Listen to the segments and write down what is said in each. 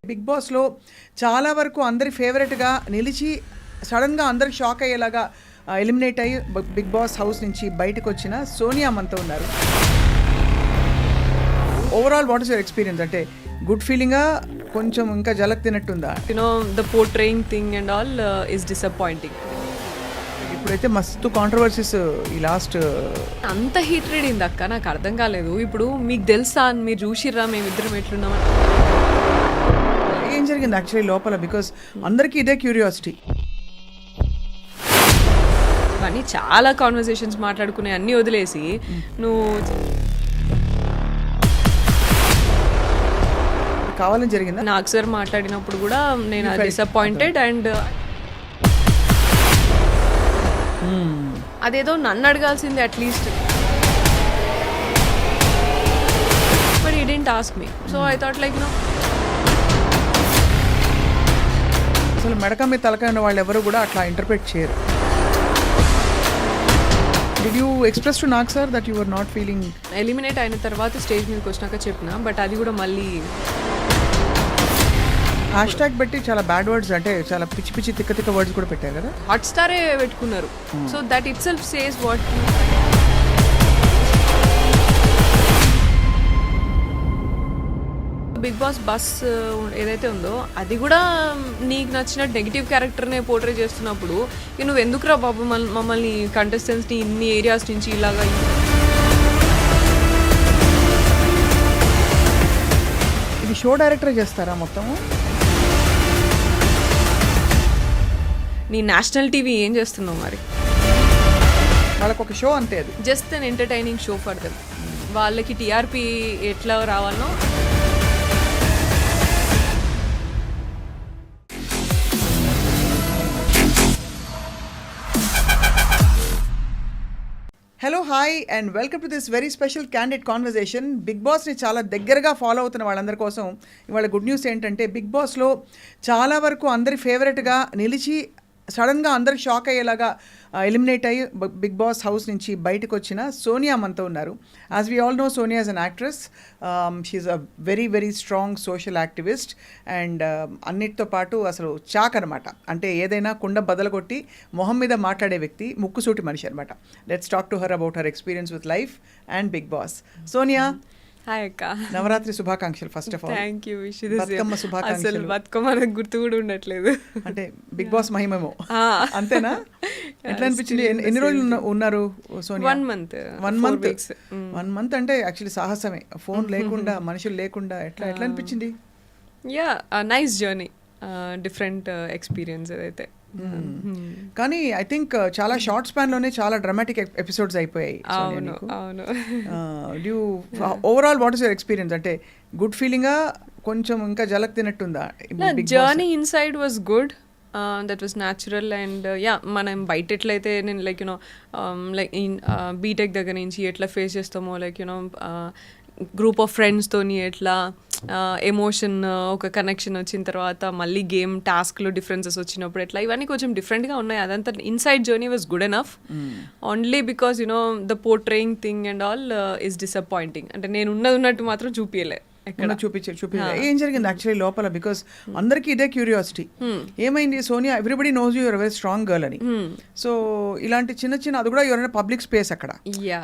Big బాస్లో చాలా వరకు అందరి ఫేవరెట్గా నిలిచి సడన్గా అందరికి షాక్ అయ్యేలాగా ఎలిమినేట్ అయ్యి బిగ్ బాస్ హౌస్ నుంచి బయటకు వచ్చిన సోనియా మనతో ఉన్నారు. Overall what is your experience? అంటే గుడ్ ఫీలింగా, కొంచెం ఇంకా జలక్ తినట్టుందా? The portraying thing and all is disappointing. ఇప్పుడైతే మస్తు కాంట్రవర్సీస్ ఈ లాస్ట్. అంత హీట్రెడ్ అయింది అక్క, నాకు అర్థం కాలేదు. ఇప్పుడు మీకు తెలుసా, మీరు చూసిర్రా మేమిద్దరం ఎట్లున్నామని? ఏం జరిగింది యాక్చువల్లీ లోపల? బికాస్ అందరికీ ఇదే క్యూరియాసిటీ. కానీ చాలా కాన్వర్సేషన్స్ మాట్లాడుకునే అన్నీ వదిలేసి నువ్వు కావాలని జరిగిందా? నాకు సార్ మాట్లాడినప్పుడు కూడా నేను డిసప్పాయింటెడ్ అండ్ అదేదో నన్ను అడగాల్సింది at least, but he didn't ask me. So I thought like no. అసలు మెడక మీద తలకాయ ఉన్న వాళ్ళు ఎవరు కూడా అట్లా ఇంటర్ప్రిట్ చేయరు. Did you express to Nag sir that you are not feeling? Eliminate అయిన తర్వాత స్టేజ్ మీదకి వచ్చినాక చెప్పిన, బట్ అది కూడా మళ్ళీ హ్యాష్ ట్యాగ్ పెట్టి చాలా బ్యాడ్ వర్డ్స్, అంటే చాలా పిచ్చి పిచ్చి తిక్క తిక్క వర్డ్స్ కూడా పెట్టారు కదా. హాట్ స్టారే పెట్టుకున్నారు. So that itself says what. Bigg Boss bus ఏదైతే ఉందో అది కూడా నీకు నచ్చిన నెగిటివ్ క్యారెక్టర్నే పోర్ట్రే చేస్తున్నప్పుడు నువ్వు ఎందుకురా బాబు మమ్మల్ని కంటెస్టెంట్స్ని ఇన్ని ఏరియాస్ నుంచి ఇలాగా? ఇది షో డైరెక్టర్ చేస్తారా మొత్తము? నీ నేషనల్ టీవీ ఏం చేస్తున్నావు మరి? వాళ్ళకి ఒక షో అంతే, అది just unentertaining show for them. వాళ్ళకి టీఆర్పీ ఎట్లా రావాలనో. Hello, hi and welcome to this very special candid conversation. Bigg బాస్ని చాలా దగ్గరగా ఫాలో అవుతున్న వాళ్ళందరి కోసం ఇవాళ గుడ్ న్యూస్ ఏంటంటే, బిగ్ బాస్లో చాలా వరకు అందరి ఫేవరెట్గా నిలిచి సడన్గా అందరికి షాక్ అయ్యేలాగా ఎలిమినేట్ అయ్యి బిగ్ బాస్ హౌస్ నుంచి బయటకు వచ్చిన సోనియా మనతో ఉన్నారు. As we all know, Sonia is an actress. She's a very very strong social activist and అన్నిటితో పాటు అసలు చాక్ అనమాట. అంటే ఏదైనా కుండ బదలగొట్టి మొహం మీద మాట్లాడే వ్యక్తి, ముక్కుసూటి మనిషి అనమాట. Let's talk to her about her experience with life and Bigg Boss. Sonia, hi అక్క. నవరాత్రి శుభాకాంక్షలు first of all. Thank you. Bathukamma శుభాకాంక్షలు. బతుకమ్మ నాకు గుర్తు కూడా ఉండట్లేదు. అంటే బిగ్ బాస్ మహిమేమో, అంతేనా? ఎట్లా అనిపించింది? ఎన్ని రోజులు ఉన్నారు సోనియా? 1 month. 1 month అంటే యాక్చువల్లీ సాహసమే. ఫోన్ లేకుండా, మనుషులు లేకుండా ఎట్లా అనిపించింది? Yeah, nice journey, different experience అదైతే. కానీ ఐ థింక్ చాలా షార్ట్ స్పాన్ లోనే చాలా డ్రామాటిక్ ఎపిసోడ్స్ అయిపోయాయి. అవును. Overall what is your experience? అంటే గుడ్ ఫీలింగా, కొంచెం ఇంకా జలక్ తినట్టుందా? Journey inside was good. That was natural and yeah, మనం బయట ఎట్లయితే నేను లైక్ యూనో లైక్ బీటెక్ దగ్గర నుంచి ఎట్లా ఫేస్ చేస్తామో, లైక్ యూనో గ్రూప్ ఆఫ్ ఫ్రెండ్స్తోని ఎట్లా ఎమోషన్, ఒక కనెక్షన్ వచ్చిన తర్వాత మళ్ళీ గేమ్ టాస్క్లో డిఫరెన్సెస్ వచ్చినప్పుడు ఎట్లా, ఇవన్నీ కొంచెం డిఫరెంట్గా ఉన్నాయి. అదంతా inside journey was good enough. Only because you know the portraying thing and all is disappointing. అంటే నేను ఉన్నట్టు మాత్రం చూపించలే. ఏం జరిగింది యాక్చువల్లీ లోపల? బికాస్ అందరికీ ఇదే క్యూరియాసిటీ. ఏమైంది Sonia? Everybody knows you are very strong girl అని. సో ఇలాంటి చిన్న చిన్న, అది కూడా ఎవరైనా పబ్లిక్ స్పేస్, అక్కడ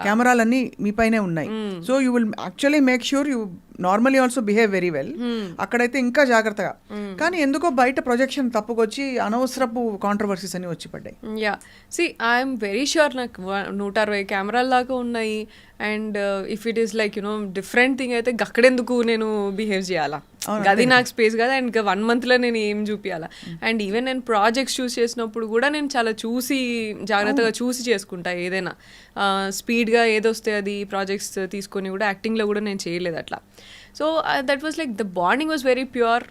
కెమెరాలన్నీ మీ పైనే ఉన్నాయి. So you will actually make sure you normally also behave very well. అక్కడైతే ఇంకా జాగ్రత్తగా. కానీ ఎందుకో బయట ప్రొజెక్షన్ తప్పుకొచ్చి అనవసరపు కాంట్రవర్సీస్ అని వచ్చి పడ్డాయి. Yeah, see I'm very sure నాకు 160 కెమెరాల దాకా ఉన్నాయి. And if it is like you know different thing అయితే అక్కడెందుకు నేను బిహేవ్ చేయాలా? అది నాకు స్పేస్ కదా. అండ్ 1 monthలో నేను ఏం చూపించాలా? అండ్ ఈవెన్ నేను ప్రాజెక్ట్స్ చూస్ చేసినప్పుడు కూడా నేను చాలా చూసి, జాగ్రత్తగా చూసి చేసుకుంటా. ఏదైనా స్పీడ్గా ఏదొస్తే అది ప్రాజెక్ట్స్ తీసుకొని కూడా యాక్టింగ్లో కూడా నేను చేయలేదు అట్లా. So that was like the bonding was very pure.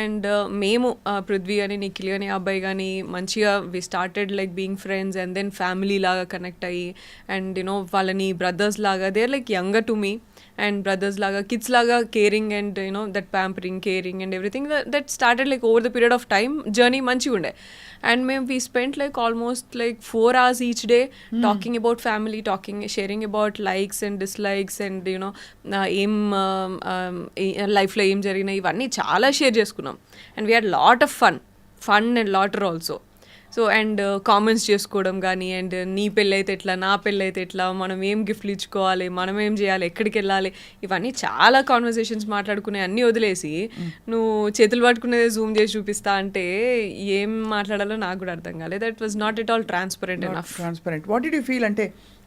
And మేము పృథ్వీ అని, నిఖిల్ అని, అబ్బాయి కానీ మంచిగా we started like being friends and then family లాగా కనెక్ట్ అయ్యి, అండ్ యూనో వాళ్ళని బ్రదర్స్ లాగా, they are like younger to me and brothers లాగా కిడ్స్ లాగా caring and you know that pampering caring and everything that started like over the period of time journey మంచిగా ఉండే. And మేము we spent like almost like 4 hours each day talking about family, sharing about likes and dislikes and you know ఏం లైఫ్లో ఏం జరిగినాయి ఇవన్నీ చాలా share చేసుకున్నాం. And we had lot of fun and laughter also. So and comments చేసుకోవడం కానీ, and నీ పెళ్ళి అయితే ఎట్లా, నా పెళ్ళి అయితే ఎట్లా, మనం ఏం గిఫ్ట్లు ఇచ్చుకోవాలి, మనం ఏం చేయాలి, ఎక్కడికి వెళ్ళాలి, ఇవన్నీ చాలా కాన్వర్సేషన్స్ మాట్లాడుకునే అన్నీ వదిలేసి నువ్వు చేతులు పట్టుకునేది జూమ్ చేసి చూపిస్తా అంటే ఏం మాట్లాడాలో నాకు కూడా అర్థం కాలేదు. That was not at all transparent enough. What did you feel? అంటే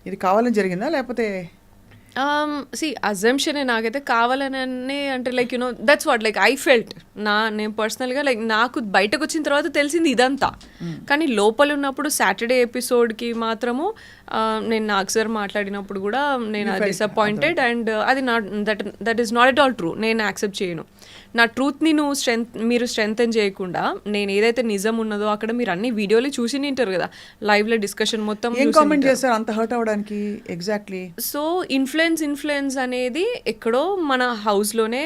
ఇది కావాలని జరిగిందా లేకపోతే అజంప్షన్ నాకైతే కావాలని అంటే like you know that's what like I felt నేను పర్సనల్గా లైక్ నాకు బయటకు వచ్చిన తర్వాత తెలిసింది ఇదంతా. కానీ లోపల ఉన్నప్పుడు సాటర్డే ఎపిసోడ్కి మాత్రము నేను నాగ్ సార్ మాట్లాడినప్పుడు కూడా నేను డిసప్పాయింటెడ్ అండ్ అది not that is not at all true. నేను యాక్సెప్ట్ చేయను. నా ట్రూత్ని మీరు స్ట్రెంగ్తెన్ చేయకుండా నేను ఏదైతే నిజం ఉన్నదో అక్కడ మీరు అన్ని వీడియోలు చూసి నింటారు కదా, లైవ్లో డిస్కషన్ మొత్తం కామెంట్ చేస్తారు అంత హర్ట్ అవ్వడానికి. ఎగ్జాక్ట్లీ. సో ఇన్ఫ్లుయెన్స్ అనేది ఎక్కడో మన హౌస్లోనే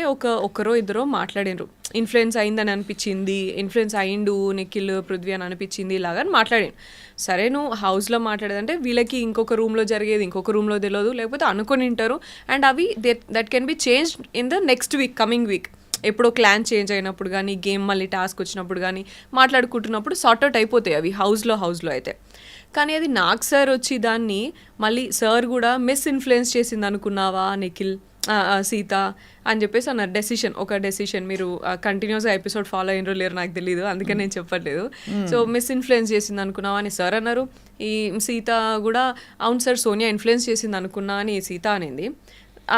ఒకరో ఇద్దరో మాట్లాడినరు. ఇన్ఫ్లుయెన్స్ అయిందని అనిపించింది, ఇన్ఫ్లుయెన్స్ అయిండు నిఖిల్ పృథ్వీ అని అనిపించింది ఇలాగా అని మాట్లాడాను. సరే నువ్వు హౌస్లో మాట్లాడేదంటే వీళ్ళకి ఇంకొక రూమ్లో జరిగేది ఇంకొక రూమ్లో తెలియదు, లేకపోతే అనుకొని ఉంటారు. అండ్ అవి that can be change in the next week, coming week. ఎప్పుడో క్లాన్ చేంజ్ అయినప్పుడు కానీ, గేమ్ మళ్ళీ టాస్క్ వచ్చినప్పుడు కానీ మాట్లాడుకుంటున్నప్పుడు సార్ట్అవుట్ అయిపోతాయి అవి హౌస్లో అయితే. కానీ అది నాగ్ సార్ వచ్చి దాన్ని మళ్ళీ సార్ కూడా మిస్ఇన్ఫ్లుయెన్స్ చేసింది అనుకున్నావా నిఖిల్, సీత అని చెప్పేసి అన్నారు. డెసిషన్ మీరు కంటిన్యూస్గా ఎపిసోడ్ ఫాలో అయినరో లేరు నాకు తెలియదు, అందుకని నేను చెప్పట్లేదు. సో మిస్ఇన్ఫ్లుయెన్స్ చేసింది అనుకున్నావా అని సార్ అన్నారు. ఈ సీత కూడా అవును సార్ సోనియా ఇన్ఫ్లుయెన్స్ చేసింది అనుకున్నా అని సీత అనింది.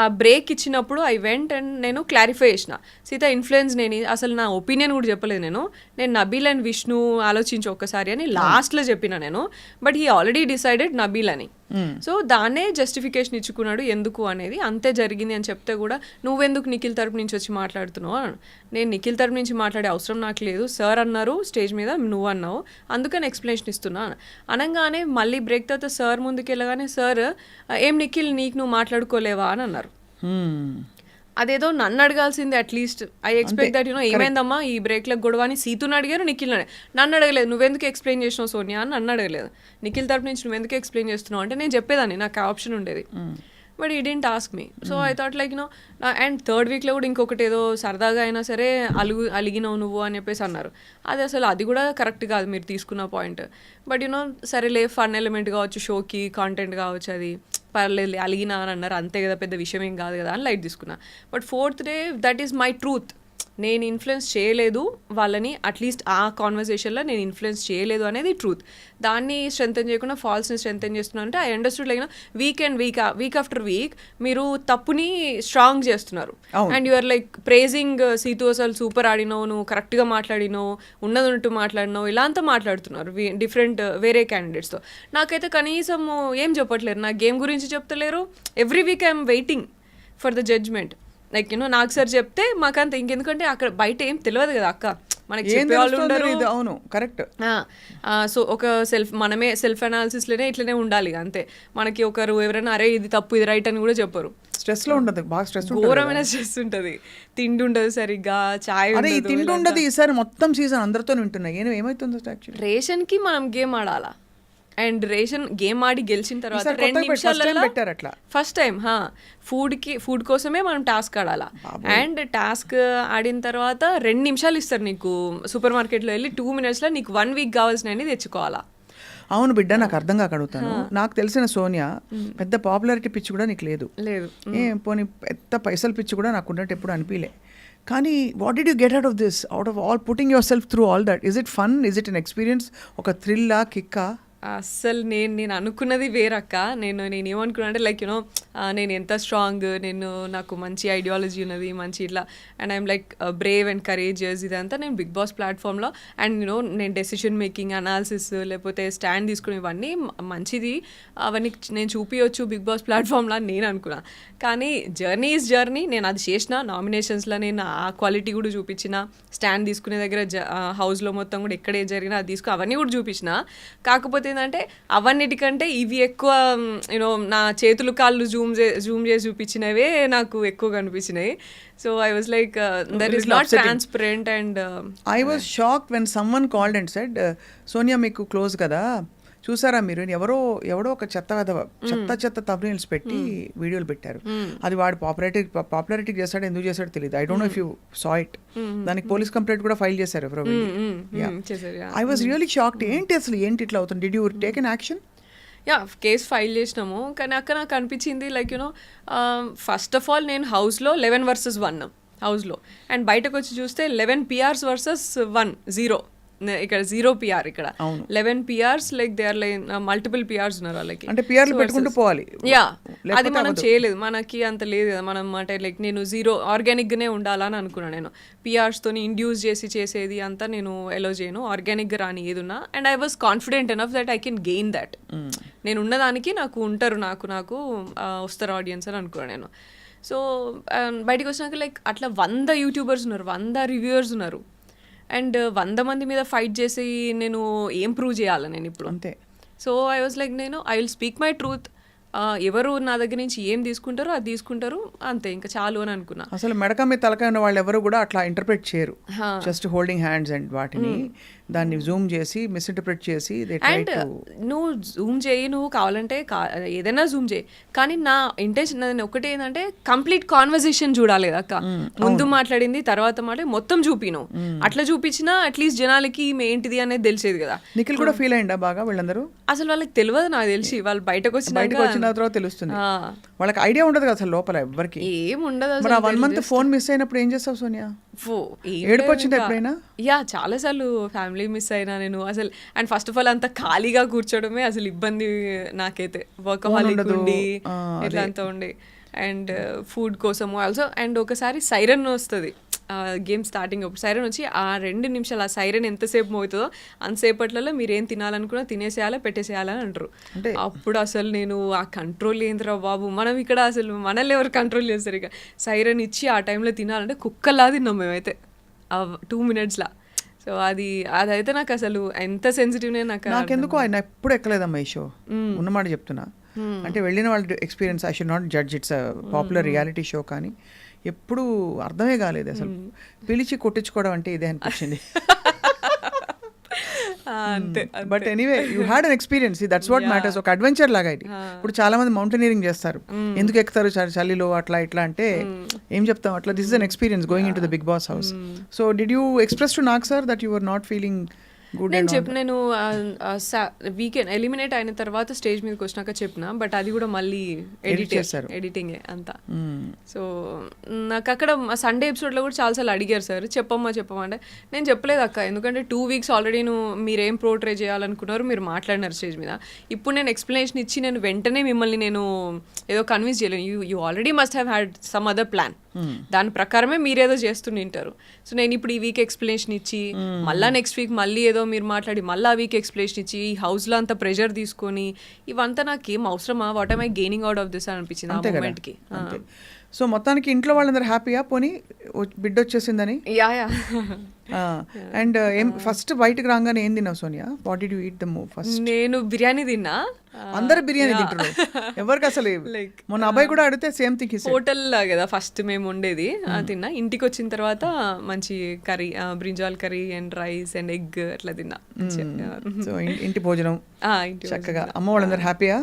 ఆ బ్రేక్ ఇచ్చినప్పుడు ఐ వెంట్ అండ్ నేను క్లారిఫై చేసిన, సీత ఇన్ఫ్లుయెన్స్ నేను అసలు నా ఒపీనియన్ కూడా చెప్పలేదు, నేను నబీల్ అండ్ విష్ణు ఆలోచించి ఒక్కసారి అని లాస్ట్లో చెప్పిన నేను. But he already decided Nabeel అని. సో దాన్నే జస్టిఫికేషన్ ఇచ్చుకున్నాడు ఎందుకు అనేది. అంతే జరిగింది అని చెప్తే కూడా నువ్వెందుకు నిఖిల్ తరపు నుంచి వచ్చి మాట్లాడుతున్నావు? నేను నిఖిల్ తరపు నుంచి మాట్లాడే అవసరం నాకు లేదు, సార్ అన్నారు స్టేజ్ మీద, నువ్వు అన్నావు, అందుకని ఎక్స్ప్లెనేషన్ ఇస్తున్నా అనగానే మళ్ళీ బ్రేక్ తర్వాత సార్ ముందుకు వెళ్ళగానే సార్ ఏం నిఖిల్ నీకు నువ్వు మాట్లాడుకోలేవా అని అన్నారు. అదేదో నన్ను అడగాల్సింది at least. I expect that you know ఏమైందమ్మా ఈ బ్రేక్లో గొడవ అని సీతుని అడిగారు, నిఖిల్ నన్ను అడగలేదు. నువ్వెందుకు ఎక్స్ప్లెయిన్ చేసినావు సోనియా అని నన్ను అడగలేదు. నిఖిల్ తరపు నుంచి నువ్వెందుకు ఎక్స్ప్లెయిన్ చేస్తున్నావు అంటే నేను చెప్పేదాన్ని, నాకు ఆప్షన్ ఉండేది. బట్ ఈ didn't ask me. So I thought like you know. And third వీక్లో కూడా ఇంకొకటి ఏదో సరదాగా అయినా సరే అలిగినావు నువ్వు అని చెప్పేసి అన్నారు. అది కూడా కరెక్ట్ కాదు మీరు తీసుకున్న పాయింట్. బట్ యూనో సరేలే ఫన్ ఎలిమెంట్ కావచ్చు, షోకి కాంటెంట్ కావచ్చు, అది పర్లేదు అలిగినా అని అన్నారు, అంతే కదా పెద్ద విషయం ఏం కాదు కదా అని లైట్ తీసుకున్నా. But fourth day that is my truth. నేను ఇన్ఫ్లుయెన్స్ చేయలేదు వాళ్ళని, అట్లీస్ట్ ఆ కాన్వర్సేషన్లో నేను ఇన్ఫ్లుయెన్స్ చేయలేదు అనేది ట్రూత్. దాన్ని స్ట్రెంథెన్ చేయకుండా ఫాల్స్ని స్ట్రెంథెన్ చేస్తున్నాను అంటే I understood like week after week మీరు తప్పుని స్ట్రాంగ్ చేస్తున్నారు. And you're like praising Situ అసలు సూపర్ ఆడినావు, నువ్వు కరెక్ట్గా మాట్లాడినావు, ఉన్నట్టు మాట్లాడినావు, ఇలా అంతా మాట్లాడుతున్నారు డిఫరెంట్ వేరే క్యాండిడేట్స్తో. నాకైతే కనీసం ఏం చెప్పట్లేరు, నా గేమ్ గురించి చెప్తలేరు. Every week I'm waiting for the judgement. Like you know నాకు సార్ చెప్తే మాకంత ఇంకెందుకంటే అక్కడ బయట ఏం తెలియదు కదా అక్క, మనకి చెప్పేవాళ్ళు ఉండరు. అవును కరెక్ట్. సో ఒక మనమే సెల్ఫ్ అనాలిసిస్లోనే ఇట్లనే ఉండాలి అంతే. మనకి ఒకరు ఎవరైనా అరే ఇది తప్పు ఇది రైట్ అని కూడా చెప్పరు. స్ట్రెస్లో ఉంటుంది, బాగా స్ట్రెస్, ఘోరమైన స్ట్రెస్ ఉంటుంది, తిండి ఉండదు సరిగ్గా, చాయ్ తిండి ఉండదు. ఈసారి మొత్తం సీజన్ అందరితో వింటున్నాయి ఏమవుతుందో యాక్చువల్లీ. రేషన్కి మనం గేమ్ ఆడాలా, అండ్ రేషన్ గేమ్ ఆడి గెలిచిన తర్వాత 2 నిమిషాలలో ఫస్ట్ టైం ఫుడ్ కోసమే మనం టాస్క్ ఆడాలా. అండ్ టాస్క్ ఆడిన తర్వాత 2 నిమిషాలు ఇస్తారు నీకు సూపర్ మార్కెట్లో వెళ్ళి 2 minutesలో నీకు 1 week కావాల్సినవి తెచ్చుకోవాలా. అవును బిడ్డ, నాకు అర్థం కాక అడుగుతాను. నాకు తెలిసిన సోనియా పెద్ద పాపులారిటీ పిచ్చి కూడా నీకు లేదు. పోనీ పెద్ద పైసలు పిచ్చి కూడా నాకు ఉన్నట్టు ఎప్పుడు అనిపించలే. కానీ what did you get out of this, out of all putting your self through all that? Is it fun, is it an experience, ఒక థ్రిల్లా, కిక్కా? అస్సలు నేను అనుకున్నది వేరక్క. నేను ఏమనుకున్నా అంటే లైక్ యూనో నేను ఎంత స్ట్రాంగ్, నాకు మంచి ఐడియాలజీ ఉన్నది, మంచి ఇట్లా, and I'm like Brave and courageous, ఇదంతా నేను బిగ్ బాస్ ప్లాట్ఫామ్లో. అండ్ నేను డెసిషన్ మేకింగ్, అనాలిసిస్, లేకపోతే స్టాండ్ తీసుకుని ఇవన్నీ మంచిది, అవన్నీ నేను చూపించవచ్చు బిగ్ బాస్ ప్లాట్ఫామ్లో అని నేను అనుకున్నా. కానీ జర్నీ ఈజ్ జర్నీ. నేను అది చేసిన నామినేషన్స్లో, నేను ఆ క్వాలిటీ కూడా చూపించిన, స్టాండ్ తీసుకునే దగ్గర హౌస్లో మొత్తం కూడా ఎక్కడే జరిగినా అది అవన్నీ కూడా చూపించిన. కాకపోతే ఏంటంటే అవన్నిటికంటే ఇవి ఎక్కువ యూనో నా చేతులు కాళ్ళు జూమ్ చేసి చూపించినవే నాకు ఎక్కువ కనిపించినాయి. So I was like that is not transparent. And I was shocked when someone called and said, Sonia మీకు క్లోజ్ కదా, చూసారా మీరు, ఎవడో ఒక చెత్త తమ్నెయిల్స్ పెట్టి వీడియోలు పెట్టారు, అది వాడు పాపులారిటీ చేస్తాడు, ఎందుకు చేస్తాడో తెలియదు. I don't know if you saw it. దానికి పోలీస్ కంప్లైంట్ కూడా ఫైల్ చేశారు ఎవరో. I was really shocked. ఏంటి ఇట్లా అవుతుంది? Did you take an action? Case file చేసినాము, కానీ అక్కడ నాకు అనిపించింది like you know first of all నేను హౌస్లో 11 versus 1 హౌస్లో, అండ్ బయటకు వచ్చి చూస్తే 11 PRs versus 1 0. ఇక్కడ 0 PR, ఇక్కడ 11 PRs, like they are like multiple PRs ఉన్నారు వాళ్ళకి. అంటే PRలు పెట్టుకుంటూ పోవాలి. అది మనం చేయలేదు, మనకి అంత లేదు కదా. మనం అంటే లైక్ నేను 0 ఆర్గానిక్గానే ఉండాలని అనుకున్నాను. నేను PRస్తోని ఇండ్యూస్ చేసేది అంతా నేను ఎలో చేయను, ఆర్గానిక్గా రాని ఏదున్నా. And I was confident enough that I can gain that. నేను ఉన్నదానికి నాకు ఉంటారు, నాకు వస్తారు ఆడియన్స్ అని అనుకున్నాను నేను. సో బయటకు వచ్చినాక లైక్ అట్లా 100 యూట్యూబర్స్ ఉన్నారు, 100 రివ్యూవర్స్ ఉన్నారు, అండ్ 100 మంది మీద ఫైట్ చేసి నేను ఏం ప్రూవ్ చేయాలి నేను ఇప్పుడు? అంతే. So I was like I will speak my truth. ఎవరు నా దగ్గర నుంచి ఏం తీసుకుంటారో అది తీసుకుంటారు, అంతే, ఇంకా చాలు అని అనుకున్నా. అసలు మెడక మీద తలకాయ ఉన్న వాళ్ళు ఎవరు కూడా అట్లా ఇంటర్ప్రిట్ చేయరు. జస్ట్ హోల్డింగ్ హ్యాండ్స్ అండ్ వాటిని దాన్ని జూమ్ చేసి మిస్ఇంటర్ప్రిట్ చేసి అండ్ నువ్వు జూమ్ చేయి, నువ్వు కావాలంటే ఏదైనా జూమ్ చేయి, కానీ నా ఇంటెన్షన్ ఒకటి ఏంటంటే కంప్లీట్ కాన్వర్సేషన్ చూడాలి అక్క. ముందు మాట్లాడింది తర్వాత మొత్తం చూపిను, అట్లా చూపించినా అట్లీస్ట్ జనాలకి ఈమె ఏంటిది అనేది తెలిసేది కదా. నిఖిల్ కూడా ఫీల్ అయ్యిందా బాగా? వీళ్ళందరూ అసలు వాళ్ళకి తెలియదు, నాకు తెలిసి వాళ్ళు బయటకు వచ్చిన తర్వాత తెలుస్తుంది. వాళ్ళకి ఐడియా ఉండదు కదా అసలు లోపల ఎవ్వరికి ఏం ఉండదు. మరి 1 month ఫోన్ మిస్ అయినప్పుడు ఏం చేస్తావు సోనియా? ఏడుపు వచ్చింది ఎప్పుడైనా? చాలా సార్లు ఫ్యామిలీ మిస్ అయినా నేను అసలు. అండ్ ఫస్ట్ ఆఫ్ ఆల్ అంత ఖాళీగా కూర్చోవడమే అసలు ఇబ్బంది నాకైతే, వర్కహాలిక్ ఉండి ఇట్లా అంతా ఉండి, అండ్ ఫుడ్ కోసము ఆల్సో. అండ్ ఒకసారి సైరన్ వస్తుంది గేమ్ స్టార్టింగ్ అప్పుడు, సైరన్ వచ్చి ఆ 2 నిమిషాలు ఆ సైరన్ ఎంతసేపు మోగుతుందో అంతసేపట్లలో మీరు ఏం తినాలనుకున్నా తినేసేయాలా పెట్టేసేయాలని అంటారు. అప్పుడు అసలు నేను ఆ కంట్రోల్ ఏంద్రా బాబు, మనం ఇక్కడ అసలు మనల్ని ఎవరు కంట్రోల్ చేస్తారు? ఇక సైరన్ ఇచ్చి ఆ టైంలో తినాలంటే కుక్కలా తిన్నాం మేమైతే ఆ 2 minutesలా. సో అదైతే నాకు అసలు ఎంత సెన్సిటివ్ నాకెందుకు ఆయన ఎప్పుడు ఎక్కలేదమ్మా ఈ షో, ఉన్నమాట చెప్తున్నా. అంటే వెళ్ళిన వాళ్ళ experience, I should not judge, it's popular reality show, కానీ ఎప్పుడు అర్థమే కాలేదు అసలు. పిలిచి కొట్టించుకోవడం అంటే ఇదే అనిపించింది. But anyway you had an experience, that's what matters. ఒక అడ్వెంచర్ లాగా ఇది. ఇప్పుడు చాలా మంది మౌంటైనీరింగ్ చేస్తారు, ఎందుకు ఎక్కుతారు చలిలో అట్లా ఇట్లా అంటే ఏం చెప్తాం అట్లా. This is an experience going in to the Bigg Boss house. So did you express to Nag sir that you are not feeling good? నేను వీకెండ్ ఎలిమినేట్ అయిన తర్వాత స్టేజ్ మీదకి వచ్చినాక చెప్పిన, బట్ అది కూడా మళ్ళీ ఎడిటింగే అంతా. సో నాకు అక్కడ సండే ఎపిసోడ్లో కూడా చాలాసార్లు అడిగారు సార్ చెప్పమ్మా అంటే నేను చెప్పలేదు అక్క, ఎందుకంటే 2 weeks ఆల్రెడీ మీరేం పోర్ట్రే చేయాలనుకున్నారు మీరు మాట్లాడినారు స్టేజ్ మీద. ఇప్పుడు నేను ఎక్స్ప్లెనేషన్ ఇచ్చి నేను వెంటనే మిమ్మల్ని నేను ఏదో కన్విన్స్ చేయలేను. You already must have had some other plan, దాని ప్రకారమే మీరేదో చేస్తుంటారు. సో నేను ఇప్పుడు ఈ వీక్ ఎక్స్ప్లెనేషన్ ఇచ్చి మళ్ళీ నెక్స్ట్ వీక్ మళ్ళీ ఏదో మీరు మాట్లాడి మళ్ళీ ఆ వీక్ ఎక్స్ప్లెనేషన్ ఇచ్చి ఈ హౌస్లో అంతా ప్రెషర్ తీసుకొని ఇవంతా నాకేం అవసరమా? What am I gaining out of this అని అనిపించింది ఆ మూమెంట్కి. సో మొత్తానికి ఇంట్లో వాళ్ళందరూ హ్యాపీయా? పోనీ బిడ్డ వచ్చేసిందని? అండ్ ఏం ఫస్ట్ బయటకు రాగానే ఏం తిన్నావు Sonia? What did you eat the first? నేను బిర్యానీ తిన్నా. అందరు బిర్యానీ తింటారు, ఎవరికి అసలు లైక్ మొన్న అబ్బాయి కూడా అడిగితే సేమ్ థింగ్. హోటల్ కదా ఫస్ట్ మేము ఉండేది, తిన్నా. ఇంటికి వచ్చిన తర్వాత మంచి curry, brinjal curry and rice and egg అట్లా తిన్నా. సో ఇంటి భోజనం చక్కగా. అమ్మ వాళ్ళందరూ హ్యాపీయా?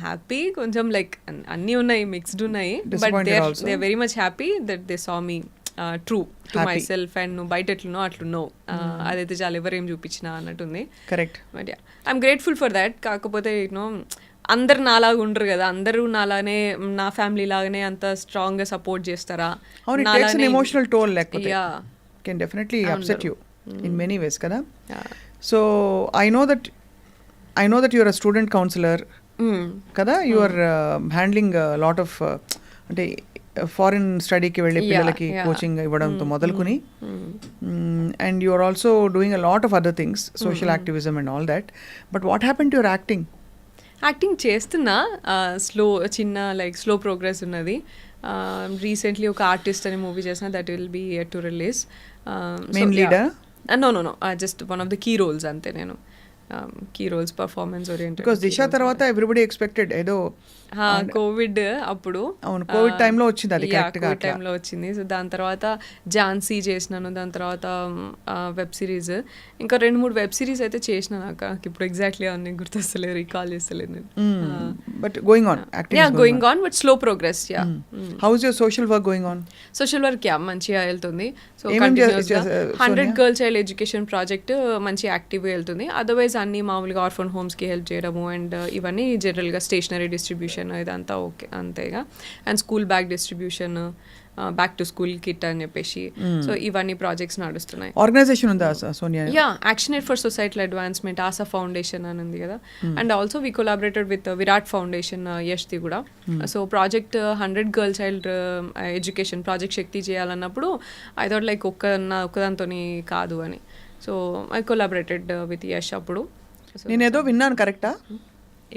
హ్యాపీ, కొంచెం లైక్ అన్నీ ఉన్నాయి, మిక్స్డ్ ఉన్నాయి, but they are very much happy that they saw me true to myself and నువ్వు బయట ఎట్లున్నో అట్లున్నావు, అదైతే చాలా ఎవరేం చూపించినా అన్నట్టుంది. Correct. But I'm grateful for that. కాకపోతే యూనో అందరు నాలాగా ఉండరు కదా, అందరూ నాలానే నా ఫ్యామిలీ లాగానే అంత స్ట్రాంగ్ గా సపోర్ట్ చేస్తారా? ఎమోషనల్ టోల్ లేకపోతే can definitely upset you in many ways కదా. So I know that your a student counsellor కదా, you are handling lot of అంటే ఫారిన్ స్టడీకి వెళ్ళే పిల్లలకి కోచింగ్ ఇవ్వడంతో మొదలుకుని, and you are also doing a lot of other things, social activism and all that. But what happen to your acting? Acting చేస్తున్నా, slow progress ఉన్నది. Recently ఒక artist అనే మూవీ చేసిన, that will be to release. Main leader? No just one of the key roles అంతే. నేను key roles performance oriented. Because Disha తర్వాత everybody expected ఏదో Covid అప్పుడు, అవును కోవిడ్ టైంలో వచ్చింది అది కరెక్ట్ గా కోవిడ్ టైంలో వచ్చింది. సో దాని తర్వాత ఝాన్సీ చేసినాను, దాని తర్వాత వెబ్ సిరీస్, ఇంకా 2-3 వెబ్ సిరీస్ అయితే చేసిన. నాకు ఇప్పుడు ఎగ్జాక్ట్లీ అన్ని గుర్తొస్తలేదు, రీకాల్ చేస్తలేదు నేను. But going on acting going on but slow progress. How is your social work going on? Social work మంచిగా వెళ్తుంది. సో ఏమేం 100 గర్ల్ చైల్డ్ ఎడ్యుకేషన్ ప్రాజెక్ట్ మంచి యాక్టివ్గా వెళ్తుంది. అదర్వైజ్ అన్ని మామూలుగా ఆర్ఫన్ హోమ్స్కి హెల్ప్ చేయడము అండ్ ఇవన్నీ జనరల్గా స్టేషనరీ డిస్ట్రిబ్యూషన్ ఇదంతా ఓకే అంతేగా. And school bag distribution, back to school kit అని చెప్పేసి, సో ఇవన్నీ ప్రాజెక్ట్స్ నడుస్తున్నాయి. ఆర్గనైజేషన్ ఉందా Sonia? Action for societal advancement, Aasa foundation అని ఉంది కదా. And also we collaborated with Virat foundation, యష్ది కూడా. So project 100 girl child education project Shakti చేయాలన్నప్పుడు ఐ థాట్ లైక్ ఒక్కదాంతో కాదు అని. So I collaborated with Yash అప్పుడు. నేనేదో విన్నాను కరెక్టా?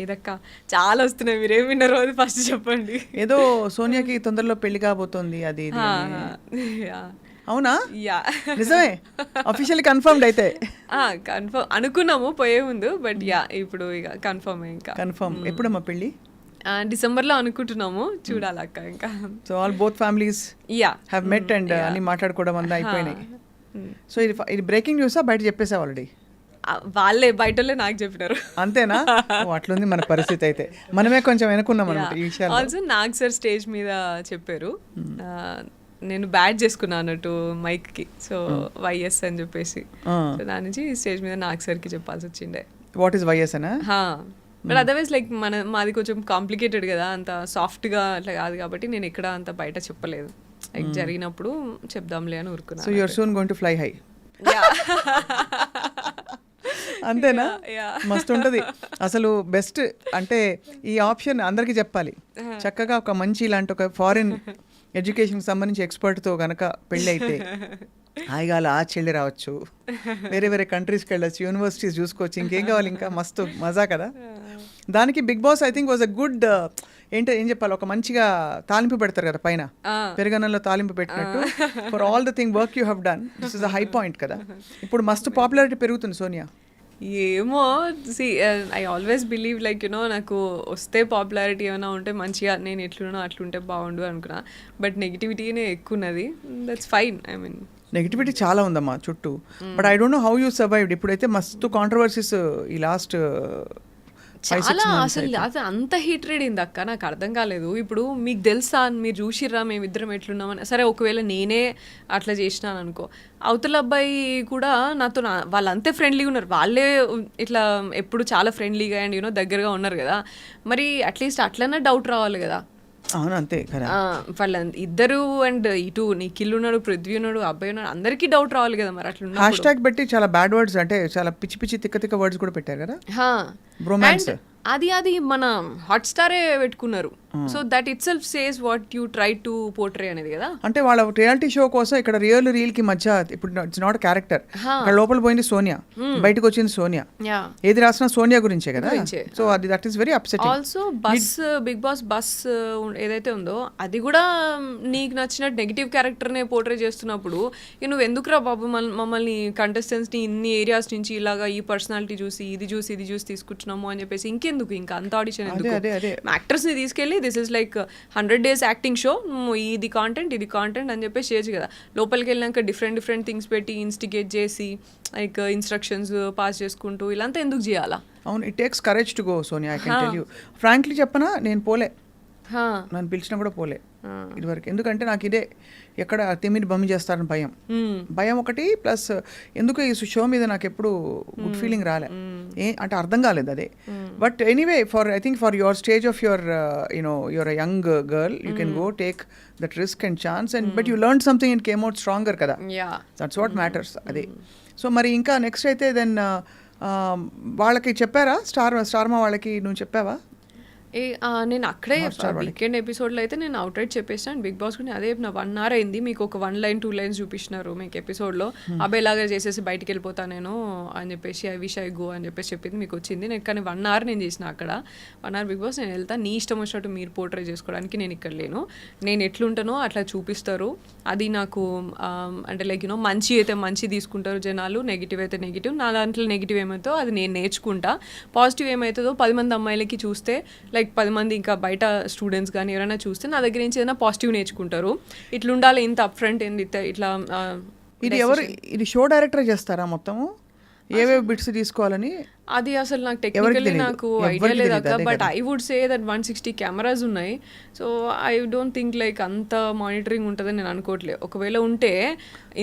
ఏదక్క చాలా వస్తున్నాయి, మీరేం విన్నారో అది ఫస్ట్ చెప్పండి. ఏదో సోనియాకి తొందరలో పెళ్లి కాబోతోంది అది ఇది అని. అవునా? నిజమే? అఫీషియల్లీ కన్ఫర్మ్డ్ అయితే? కన్ఫర్మ్ అనుకున్నాము పోయే ముందు, బట్ ఇప్పుడు ఇక కన్ఫర్మ్. ఇంకా కన్ఫర్మ్. ఎప్పుడమ్మా పెళ్ళి? డిసెంబర్లో అనుకుంటున్నాము, చూడాలక్క ఇంకా. So all both families have met and అన్ని మాట్లాడుకోవడం అంతా అయిపోయినాయి. సో ఇది బ్రేకింగ్ న్యూసా బయట చెప్పేసా ఆల్రెడీ? వాళ్ళే బయటలే నాకు చెప్పినారు. అంతేనా? అట్లుంది మన పరిస్థితి అయితే. మనమే కొంచెం వెనుకున్నాం అనమాట ఈ విషయాలు. ఆల్సో నాగ్ సార్ స్టేజ్ మీద చెప్పారు, నేను బ్యాడ్ చేసుకున్నా అన్నట్టు మైక్ కి, సో వైఎస్ అని చెప్పేసి. సో దాని నుంచి స్టేజ్ మీద నాగ్ సార్ కి చెప్పాల్సి వచ్చిండే. వాట్ ఈస్ వైఎస్ అనా? బట్ అదర్వైజ్ లైక్ మాది కొంచెం కాంప్లికేటెడ్ కదా, అంత సాఫ్ట్ గా అట్లా కాదు కాబట్టి నేను ఎక్కడ అంత బయట చెప్పలేదు. లైక్ జరిగినప్పుడు చెప్దాంలే అని ఊరుకున్నా. So you are soon going to fly high. అంతేనా? మస్తు ఉంటుంది అసలు. బెస్ట్ అంటే ఈ ఆప్షన్ అందరికీ చెప్పాలి. చక్కగా ఒక మంచి ఇలాంటి ఒక ఫారిన్ ఎడ్యుకేషన్కి సంబంధించి ఎక్స్పర్ట్తో కనుక పెళ్ళి అయితే హాయిగా అలా చెల్లి రావచ్చు, వేరే వేరే కంట్రీస్కి వెళ్ళచ్చు, యూనివర్సిటీస్ చూసుకోవచ్చు, ఇంకేం కావాలి ఇంకా. మస్తు మజా కదా. దానికి Bigg Boss I think was a good ఏం చెప్పాలి, ఒక మంచిగా తాలింపు పెడతారు కదా పైన, పెరుగన్నంలో తాలింపు పెట్టినట్టు. For all the thing work you have done, this is a high point కదా. ఇప్పుడు మస్తు పాపులారిటీ పెరుగుతుంది సోనియా. ఏమో I always believe like you know నాకు వస్తే పాపులారిటీ ఏమైనా ఉంటే మంచిగా నేను ఎట్లున్నా అట్లుంటే బాగుండు అనుకున్నా. బట్ నెగిటివిటీనే ఎక్కువ ఉన్నది. That's fine. I mean negativity చాలా ఉందమ్మా చుట్టూ. But I don't know how you survived. ఇప్పుడైతే మస్తు కాంట్రవర్సీస్ ఈ లాస్ట్ చాలా అసలు అంత హీట్రేడ్ అయింది అక్క, నాకు అర్థం కాలేదు. ఇప్పుడు మీకు తెలుసా, మీరు చూసిర్రా మేమిద్దరం ఎట్లున్నామని. సరే ఒకవేళ నేనే అట్లా చేసినాను అనుకో, అవతల అబ్బాయి కూడా నాతో వాళ్ళు అంతే ఫ్రెండ్లీగా ఉన్నారు, వాళ్ళే ఇట్లా ఎప్పుడు చాలా ఫ్రెండ్లీగా అండ్ యూనో దగ్గరగా ఉన్నారు కదా. మరి అట్లీస్ట్ అట్లనే డౌట్ రావాలి కదా. అవును అంతే కదా. వాళ్ళ ఇద్దరు అండ్ ఇటు నిఖిల్ ఉన్నాడు, పృథ్వీ ఉన్నాడు, అబ్బాయి ఉన్నాడు, అందరికీ డౌట్ రావాలి కదా. మరి అట్లా హ్యాష్ ట్యాగ్ పెట్టి చాలా బ్యాడ్ వర్డ్స్ అంటే చాలా పిచ్చి పిచ్చి తిక్క తిక్క వర్డ్స్ కూడా పెట్టారు కదా. బ్రోమాన్స్ అది మన హాట్ స్టారే పెట్టుకున్నారు. So that itself says what you try to portray అనేది కదా. అంటే వాళ్ళ రియాలిటీ షో కోసం ఇక్కడ రియల్ కి మధ్య ఇప్పుడు ఇట్స్ నాట్ క్యారెక్టర్. ఇక్కడ లోపల పోయింది సోనియా, బయటకు వచ్చింది సోనియా. ఏది రాసినా సోనియా గురించే కదా. సో అది that is very upsetting. Also buzz Bigg Boss bus ఏదైతే ఉందో అది కూడా నీకు నచ్చిన నెగిటివ్ క్యారెక్టర్ నే పోర్ట్రే చేస్తున్నప్పుడు నువ్వు ఎందుకురా బాబు మమ్మల్ని కంటెస్టెంట్స్ ని ఇన్ని ఏరియాస్ నుంచి ఇలాగా ఈ పర్సనాలిటీ చూసి ఇది చూసి తీసుకుంటున్నాము అని చెప్పేసి ఇంకెందుకు ఇంకా అంత ఆడిషన్ ఎందుకు? యాక్టర్స్ ని తీసుకెళ్ళి this is like 100 days acting show, ఇది కాంటెంట్ అని చెప్పేసి చేయొచ్చు కదా. లోపలికి వెళ్ళాక డిఫరెంట్ థింగ్స్ పెట్టి ఇన్స్టిగేట్ చేసి లైక్ ఇన్స్ట్రక్షన్స్ పాస్ చేసుకుంటూ ఇలాంతా ఎందుకు చేయాలా? అవును, it takes courage to go Sonia. I can tell you frankly చెప్పనా, నేను పోలే, నన్ను పిలిచినా కూడా పోలే ఇదివరకు. ఎందుకంటే నాకు ఇదే ఎక్కడ తిమ్మిని బమ్మి చేస్తారని భయం ఒకటి, ప్లస్ ఎందుకు ఈ షో మీద నాకు ఎప్పుడు గుడ్ ఫీలింగ్ రాలే, అంటే అర్థం కాలేదు అదే. But anyway I think for your stage of your your a young girl you can go take that risk and chance and but you learn something and came out stronger కదా. That's what matters. అదే. So మరి ఇంకా next అయితే then వాళ్ళకి చెప్పారా స్టార్మా వాళ్ళకి? నువ్వు చెప్పావా? నేను అక్కడే వీకెండ్ ఎపిసోడ్లో అయితే నేను అవుట్ రైట్ చెప్పేసాను బిగ్ బాస్ కూడా అదే నా 1 hour అయింది, మీకు ఒక 1 line 2 lines చూపిస్తున్నారు మీకు ఎపిసోడ్లో, అబ్బాయిలాగా చేసేసి బయటికి వెళ్ళిపోతా నేను అని చెప్పేసి ఐ విష్ ఐ గో అని చెప్పేసి చెప్పింది మీకు వచ్చింది. నేను కానీ 1 hour నేను చేసిన అక్కడ 1 hour బిగ్ బాస్ నేను వెళ్తా, నీ ఇష్టం వచ్చినట్టు మీరు పోర్ట్రే చేసుకోవడానికి నేను ఇక్కడ లేను, నేను ఎట్లుంటానో అట్లా చూపిస్తారు, అది నాకు అంటే లైక్ మంచి అయితే మంచి తీసుకుంటారు జనాలు, నెగిటివ్ అయితే నెగిటివ్, నా దాంట్లో నెగిటివ్ ఏమైతే అది నేను నేర్చుకుంటా, పాజిటివ్ ఏమవుతుందో 10 మంది అమ్మాయిలకి చూస్తే లైక్ 10 మంది ఇంకా బయట స్టూడెంట్స్ కానీ ఎవరైనా చూస్తే నా దగ్గర నుంచి ఏదైనా పాజిటివ్ నేర్చుకుంటారు, ఇట్లా ఉండాలి ఇంత అప్ ఫ్రంట్ ఇట్లా. ఇది షో డైరెక్టర్ చేస్తారా మొత్తము ఏవే బిట్స్ తీసుకోవాలని? అది అసలు నాకు టెక్నికల్లీ నాకు ఐడియా లేదు అక్క, but I would say that 160 cameras ఉన్నాయి, so I don't think like అంత మానిటరింగ్ ఉంటుందని నేను అనుకోవట్లేదు. ఒకవేళ ఉంటే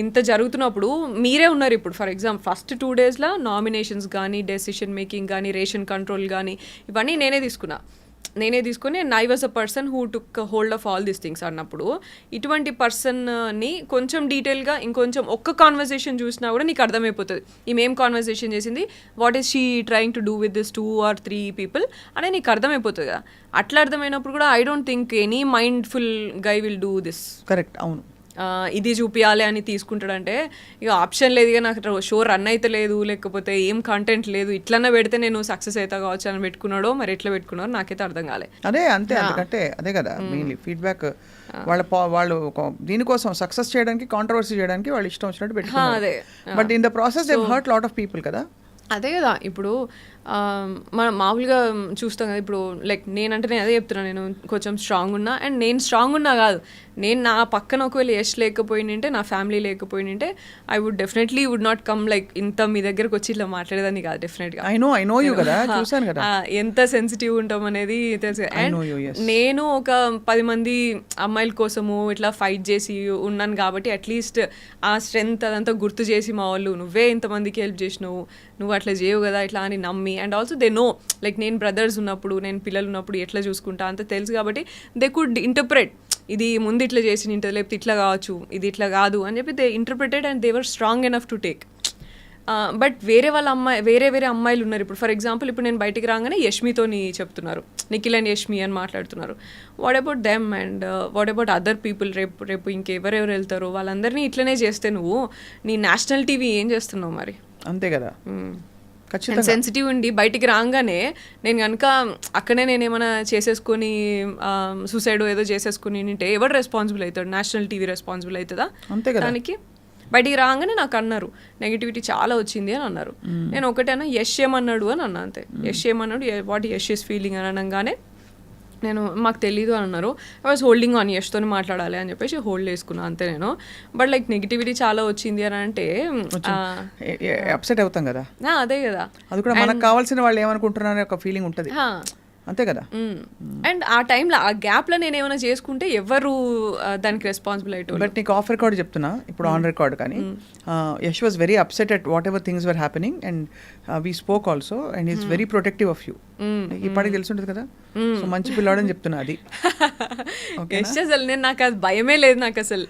ఇంత జరుగుతున్నప్పుడు మీరే ఉన్నారు ఇప్పుడు, ఫర్ ఎగ్జాంపుల్ ఫస్ట్ 2 daysలో నామినేషన్స్ కానీ డెసిషన్ మేకింగ్ కానీ రేషన్ కంట్రోల్ కానీ ఇవన్నీ నేనే తీసుకుని I was a person who took hold of all these things అన్నప్పుడు, ఇటువంటి పర్సన్ని కొంచెం డీటెయిల్గా ఇంకొంచెం ఒక్క కాన్వర్సేషన్ చూసినా కూడా నీకు అర్థమైపోతుంది ఈమెం కాన్వర్సేషన్ చేసింది, what is she trying to do with this 2 or 3 people అనే నీకు అర్థమైపోతుంది కదా. అట్లా అర్థమైనప్పుడు కూడా I don't think any mindful guy will do this. Correct, అవును. ఇది చూపించాలి అని తీసుకుంటాడంటే ఇక ఆప్షన్ లేదు, ఇక నాకు షో రన్ అయితే లేదు, లేకపోతే ఏం కంటెంట్ లేదు, ఇట్లన్నా పెడితే నేను సక్సెస్ అవుతా కావచ్చు అని పెట్టుకున్నాడో మరి ఎట్లా పెట్టుకున్నారో నాకైతే అర్థం కాలే. అదే అంతే, అందుకంటే అదే కదా మెయిన్లీ ఫీడ్బ్యాక్ వాళ్ళు దీనికోసం సక్సెస్ చేయడానికి కాంట్రవర్సీ చేయడానికి వాళ్ళు ఇష్టం వచ్చినట్టు పెట్టుకున్నారు, but in the process they hurt lot of people కదా. అదే కదా ఇప్పుడు మనం మామూలుగా చూస్తాం కదా, ఇప్పుడు లైక్ నేనంటే నేను అదే చెప్తున్నాను, నేను కొంచెం స్ట్రాంగ్ ఉన్నా, అండ్ నేను స్ట్రాంగ్ ఉన్నా కాదు, నేను నా పక్కన ఒకవేళ యష్ లేకపోయింటే, నా ఫ్యామిలీ లేకపోయింటే I would definitely would not come like ఇంత మీ దగ్గరకు వచ్చి ఇట్లా మాట్లాడేదాన్ని కాదు డెఫినెట్గా. ఐ నో యూ కదా, చూసాను కదా ఎంత సెన్సిటివ్ ఉంటాం అనేది తెలుసు. అండ్ నేను ఒక 10 మంది అమ్మాయిల కోసము ఇట్లా ఫైట్ చేసి ఉన్నాను కాబట్టి అట్లీస్ట్ ఆ స్ట్రెంగ్త్ అదంతా గుర్తు చేసి మా వాళ్ళు నువ్వే ఇంతమందికి హెల్ప్ చేసినావు, నువ్వు అట్లా చేయవు కదా ఇట్లా అని నమ్మి, and also they know like నేను బ్రదర్స్ ఉన్నప్పుడు నేను పిల్లలు ఉన్నప్పుడు ఎట్లా చూసుకుంటా అంత తెలుసు కాబట్టి దే కుడ్ ఇంటర్ప్రెట్, ఇది ముందు ఇట్లా చేసి ఉంటుంది లేకపోతే ఇట్లా కావచ్చు ఇది ఇట్లా కాదు అని చెప్పి they interpreted and they were strong enough to take. But వేరే వేరే అమ్మాయిలు ఉన్నారు ఇప్పుడు, ఫర్ ఎగ్జాంపుల్ ఇప్పుడు నేను బయటికి రాగానే యష్మితోని చెప్తున్నారు, నిఖిల్ అండ్ యష్మి అని మాట్లాడుతున్నారు, what about them and what about other people, రేపు ఇంకెవరెవరు వెళ్తారో వాళ్ళందరినీ ఇట్లనే చేస్తే నువ్వు నీ నేషనల్ టీవీ ఏం చేస్తున్నావు మరి? అంతే కదా. సెన్సిటివ్ ఉండి బయటికి రాగానే నేను కనుక అక్కడే నేను ఏమైనా చేసేసుకొని సూసైడ్ ఏదో చేసేసుకుని ఉంటే ఎవరు రెస్పాన్సిబుల్ అవుతాడు? నేషనల్ టీవీ రెస్పాన్సిబుల్ అవుతుందా దానికి? బయటికి రాగానే నాకు అన్నారు నెగిటివిటీ చాలా వచ్చింది అని అన్నారు. నేను ఒకటేనా యష్ ఏమన్నాడు అని అన్నా, అంతే. యష్ ఏమన్నాడు, వాట్ యష్ ఇస్ ఫీలింగ్ అని అనగానే నేను మాకు తెలీదు అని అన్నారు. ఐ వాజ్ హోల్డింగ్ ఆన్ యష్తో మాట్లాడాలి అని చెప్పేసి హోల్డ్ చేసుకున్నాను అంతే నేను. బట్ లైక్ నెగిటివిటీ చాలా వచ్చింది అని అంటే అప్సెట్ అవుతాం కదా. అదే కదా, అది కూడా మనకు కావాల్సిన వాళ్ళు ఏమనుకుంటున్నారనే ఒక ఫీలింగ్ ఉంటుంది అంతే కదా. అండ్ ఆ టైంలో ఆ గ్యాప్లో నేను ఏమైనా చేసుకుంటే ఎవరు దానికి రెస్పాన్సిబుల్ అయ్యేటోళ్ళు. బట్ నీకు ఆఫ్ రికార్డ్ చెప్తున్నా ఇప్పుడు, ఆన్ రికార్డ్ కానీ Yash was very upset at what ever things were happening and we spoke also and is very protective of you. ఇప్పటికి తెలిసి ఉంటుంది కదా, సో మంచి పిల్లాడని చెప్తున్నా. అది అసలు నేను నాకు అది భయమే లేదు, నాకు అసలు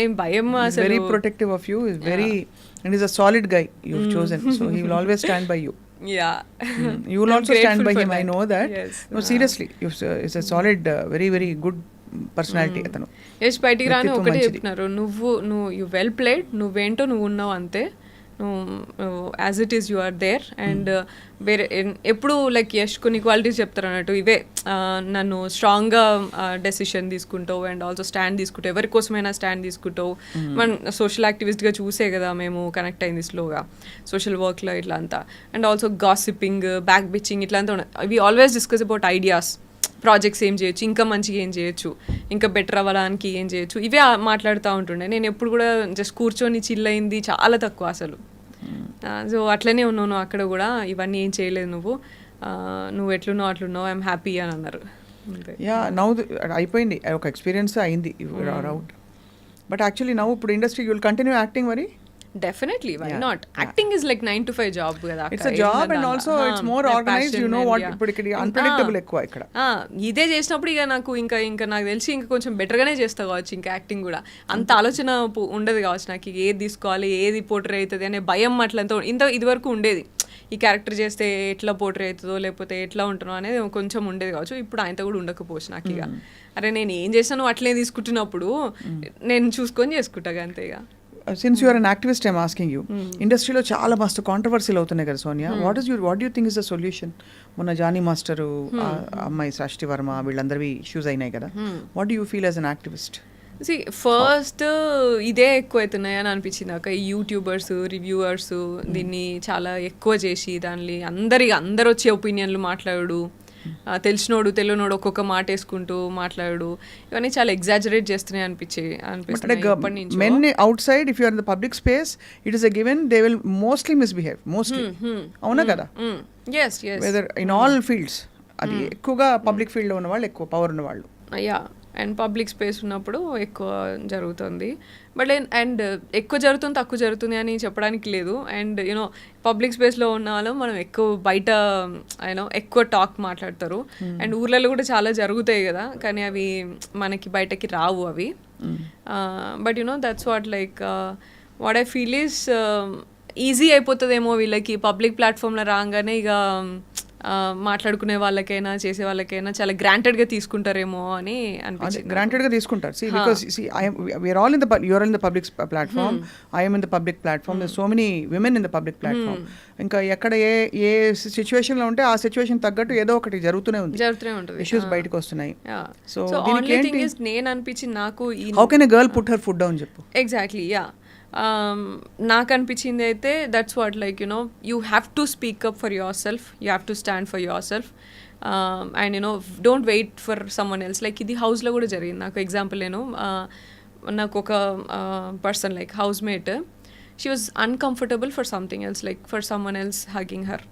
నేను భయం అసలు. Very protective of you, is very and is a solid guy you chosen, so he will always stand by you. You will also stand by him. I know that. Yes. No, seriously, it's a solid, very very good personality atanu. Yes, బయటికి రాని ఒకటే చెప్తున్నారు, నువ్వు you well played, నువ్వేంటో నువ్వు ఉన్నావు అంతే, as it is you are there. And వేరే ఎప్పుడు లైక్ యష్ కొన్ని క్వాలిటీస్ చెప్తారు అన్నట్టు, ఇవే నన్ను స్ట్రాంగ్గా డెసిషన్ తీసుకుంటావు అండ్ ఆల్సో స్టాండ్ తీసుకుంటావు, ఎవరి కోసమైనా స్టాండ్ తీసుకుంటావు. మనం సోషల్ యాక్టివిస్ట్గా చూసే కదా మేము కనెక్ట్ అయింది స్లోగా సోషల్ వర్క్లో ఇట్లా అంతా. And also gossiping, back bitching ఇట్లా అంతా ఉన్నాయి. We always discuss about ideas, projects ఏం చేయొచ్చు, ఇంకా మంచిగా ఏం చేయొచ్చు, ఇంకా బెటర్ అవ్వడానికి ఏం చేయొచ్చు, ఇవే మాట్లాడుతూ ఉంటుండే. నేను ఎప్పుడు కూడా జస్ట్ కూర్చొని చిల్ అయింది చాలా తక్కువ అసలు. సో అట్లనే ఉన్నాను అక్కడ కూడా, ఇవన్నీ ఏం చేయలేదు నువ్వు ఎట్లున్నావు అట్లున్నావు, ఐఎమ్ హ్యాపీ అని అన్నారు. యా నౌ అయిపోయింది, ఒక ఎక్స్పీరియన్స్ అయింది అవుట్. బట్ యాక్చువల్లీ నౌ ఇప్పుడు ఇండస్ట్రీ విల్ కంటిన్యూ యాక్టింగ్ మరి? Definitely, why not? Acting is like 9 to 5 job కదా. It's a job and also it's more organized, you know what, ఇప్పుడు ఇక్కడ unpredictable ఎక్కువ ఇక్కడ. ఇదే చేసినప్పుడు ఇక నాకు ఇంకా నాకు తెలిసి ఇంకా కొంచెం బెటర్గానే చేస్తా కావచ్చు ఇంకా యాక్టింగ్ కూడా. అంత ఆలోచన ఉండదు కావచ్చు నాకు, ఏది తీసుకోవాలి ఏది పోర్ట్రే అవుతుంది అనే భయం అట్లంతా ఇది వరకు ఉండేది. ఈ క్యారెక్టర్ చేస్తే ఎట్లా పోర్ట్రే అవుతుందో లేకపోతే ఎట్లా ఉంటుందో అనేది కొంచెం ఉండేది కావచ్చు. ఇప్పుడు ఆయనతో కూడా ఉండకపోవచ్చు నాకు. ఇక అరే నేను ఏం చేశాను అట్లే తీసుకుంటున్నప్పుడు నేను చూసుకొని చేసుకుంటా అంతే. ఇక since you're an activist I'm asking you, ఇండస్ట్రీలో చాలా మస్తు కాంట్రవర్సీలు అవుతున్నాయి కదా Sonia, what you think is the solution? మొన్న జానీ మాస్టరు అమ్మాయి సృష్టి వర్మ వీళ్ళందరివి ఇష్యూస్ అయినాయి కదా, what do you feel as an activist? First ఇదే ఎక్కువ అవుతున్నాయి అని అనిపించింది నాకు. ఈ యూట్యూబర్స్ రివ్యూవర్స్ దీన్ని చాలా ఎక్కువ చేసి దాన్ని అందరు వచ్చే ఒపీనియన్లు మాట్లాడు, తెలిసినోడు తెలియనోడు ఒక్కొక్క మాట వేసుకుంటూ మాట్లాడు, ఇవన్నీ చాలా ఎగ్జాజరేట్ చేస్తున్నాయి అనిపించింది. Men outside if you are in the public space it is a given they will mostly misbehave mostly, అవునా కదా? వెదర్ ఇన్ ఆల్ ఫీల్డ్స్, అది ఎక్కువగా పబ్లిక్ ఫీల్డ్లో ఉన్న వాళ్ళు, ఎక్కువ పవర్ ఉన్న వాళ్ళు. యా, అండ్ పబ్లిక్ స్పేస్ ఉన్నప్పుడు ఎక్కువ జరుగుతుంది. బట్ అండ్ ఎక్కువ జరుగుతుంది తక్కువ జరుగుతుంది అని చెప్పడానికి లేదు. అండ్ యూనో పబ్లిక్ స్పేస్లో ఉన్న వాళ్ళు మనం ఎక్కువ బయట ఎక్కువ టాక్ మాట్లాడతారు. అండ్ ఊర్లలో కూడా చాలా జరుగుతాయి కదా, కానీ అవి మనకి బయటకి రావు అవి. But that's what what I feel is easy అయిపోతుందేమో వీళ్ళకి పబ్లిక్ ప్లాట్ఫామ్లో రాగానే. ఇక మాట్లాడుకునే వాళ్ళకైనా చేసే వాళ్ళకైనా చాలా గ్రాంటెడ్గా తీసుకుంటారేమో అని అనిపించింది. గ్రాంటెడ్గా తీసుకుంటారు. See, because we're all in the you're in the public platform, I am in the public platform, there's so many women in the public platform. ఇంకా ఎక్కడ ఏ సిచ్యువేషన్లో ఉంటే ఆ సిచ్యువేషన్ తగ్గట్టు ఏదో ఒకటి జరుగుతూనే ఉంటుంది, ఇష్యూస్ బయటకు వస్తున్నాయి. సో ఓన్లీ థింగ్ ఇస్ నేను అనిపించింది నాకు, how can a girl put her foot down చెప్పు. Exactly, yeah. నాకు అనిపించింది అయితే that's what you have to speak up for yourself, you have to stand for yourself, and don't wait for someone else. ఇది హౌస్లో కూడా జరిగింది నాకు. Example నాకు ఒక person housemate, she was uncomfortable for something else, for someone else hugging her.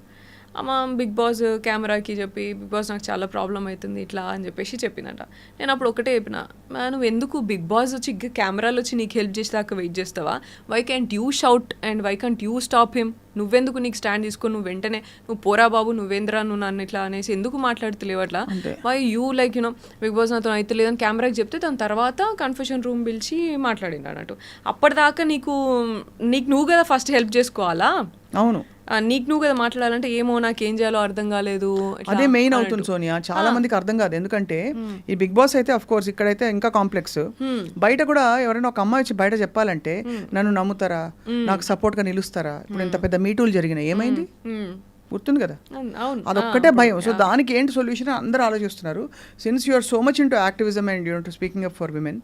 అమ్మ Bigg Boss కెమెరాకి చెప్పి, బిగ్ బాస్ నాకు చాలా ప్రాబ్లం అవుతుంది ఇట్లా అని చెప్పేసి చెప్పిందంట. నేను అప్పుడు ఒకటే చెప్పిన, నువ్వు ఎందుకు బిగ్ బాస్ వచ్చి కెమెరాలు వచ్చి నీకు హెల్ప్ చేసేదాకా వెయిట్ చేస్తావా? Why can't you shout and why can't you stop him? నువ్వెందుకు నీకు స్టాండ్ తీసుకొని నువ్వు వెంటనే నువ్వు పోరా బాబు నువ్వేంద్రా నువ్వు నన్ను ఇట్లా అనేసి ఎందుకు మాట్లాడుతలేవు అట్లా? వై యూ బిగ్ బాస్ నాతో అయితే లేదని కెమెరాకి చెప్తే దాని తర్వాత కన్ఫెషన్ రూమ్ పిలిచి మాట్లాడిండు అన్నట్టు. అప్పటిదాకా నీకు నువ్వు కదా ఫస్ట్ హెల్ప్ చేసుకోవాలా? అవును, నీకు నువ్వు కదా మాట్లాడాలంటే ఏమో నాకేం చేయాలో అర్థం కాలేదు, అదే మెయిన్ అవుతుంది సోనియా. చాలా మందికి అర్థం కాదు, ఎందుకంటే ఈ బిగ్ బాస్ అయితే అఫ్ కోర్స్ ఇక్కడైతే ఇంకా కాంప్లెక్స్. బయట కూడా ఎవరైనా ఒక అమ్మాయి వచ్చి బయట చెప్పాలంటే నన్ను నమ్ముతారా, నాకు సపోర్ట్ గా నిలుస్తారా? ఇప్పుడు ఇంత పెద్ద మీటూలు జరిగినాయి, ఏమైంది గుర్తుంది కదా? అదొక్కటే భయం. సో దానికి ఏంటి సొల్యూషన్ అందరూ ఆలోచిస్తున్నారు. Since you are so much into activism and you to speaking up for women.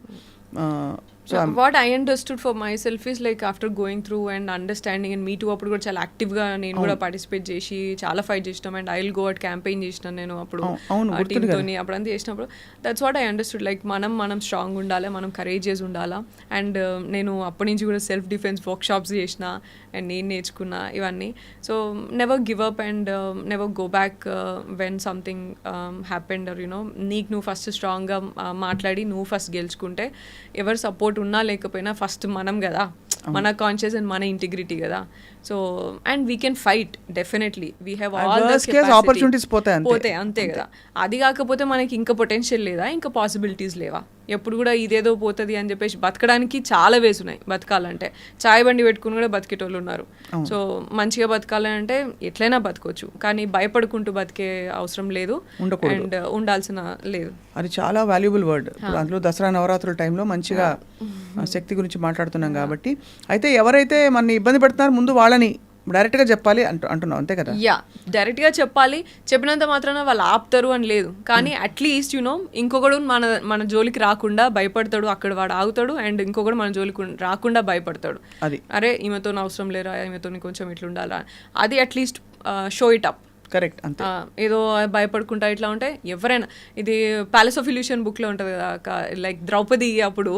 What I understood for myself is after going through and understanding and me too అప్పుడు కూడా చాలా యాక్టివ్గా నేను కూడా పార్టిసిపేట్ చేసి చాలా ఫైట్ చేసినాం. And I will go at campaign చేసినాను నేను అప్పుడు టీమ్తో అప్పుడు అంతా చేసినప్పుడు. దట్స్ వాట్ ఐ అండర్స్టూడ్ మనం స్ట్రాంగ్ ఉండాలి, మనం కరేజియస్ ఉండాలా. అండ్ నేను అప్పటి నుంచి కూడా సెల్ఫ్ డిఫెన్స్ వర్క్షాప్స్ చేసిన అండ్ నేను నేర్చుకున్నా ఇవన్నీ. So never give up and never go back when something happened or నీకు నువ్వు ఫస్ట్ స్ట్రాంగ్గా మాట్లాడి నువ్వు ఫస్ట్ గెలుచుకుంటే ఎవరు సపోర్ట్ ఉన్నా లేకపోయినా ఫస్ట్ మనం కదా, మన కాన్షియస్ అండ్ మన ఇంటిగ్రిటీ కదా. So and we can fight definitely, we have all the opportunities పోతాయి అంతే కదా. అది కాకపోతే మనకి ఇంకా పొటెన్షియల్ లేదా, ఇంకా పాసిబిలిటీస్ లేవా? ఎప్పుడు కూడా ఇదేదో పోతుంది అని చెప్పేసి బతకడానికి చాలా వేస్ ఉన్నాయి. బతకాలంటే చాయ్ బండి పెట్టుకుని కూడా బతికేటోళ్ళు ఉన్నారు. సో మంచిగా బతకాలంటే ఎట్లయినా బతకొచ్చు, కానీ భయపడుకుంటూ బతికే అవసరం లేదు అండ్ ఉండాల్సిన లేదు. అది చాలా వాల్యుబుల్ వర్డ్. అందులో దసరా నవరాత్రుల టైంలో మంచిగా శక్తి గురించి మాట్లాడుతున్నాం కాబట్టి. అయితే ఎవరైతే మన ఇబ్బంది పెడుతున్నారో ముందు వాళ్ళని డైరెక్ట్గా చెప్పాలి అంటున్నావు, అంతే కదా? యా, డైరెక్ట్గా చెప్పాలి. చెప్పినంత మాత్రాన వాళ్ళు ఆపుతారు అని లేదు, కానీ అట్లీస్ట్ ఇంకొకడు మన జోలికి రాకుండా భయపడతాడు, అక్కడ వాడు ఆగుతాడు. అండ్ ఇంకొకడు మన జోలికి రాకుండా భయపడతాడు. అది అరే ఈమెతో అవసరం లేరా, ఈమెతో కొంచెం ఇట్లుండాలా, అది at least show it up. Correct, అంతే. ఏదో భయపడుకుంటా ఇట్లా ఉంటే ఎవరైనా, ఇది ప్యాలెస్ ఆఫ్ ఇల్యూషన్ బుక్ లో ఉంటది కదా, ద్రౌపది అప్పుడు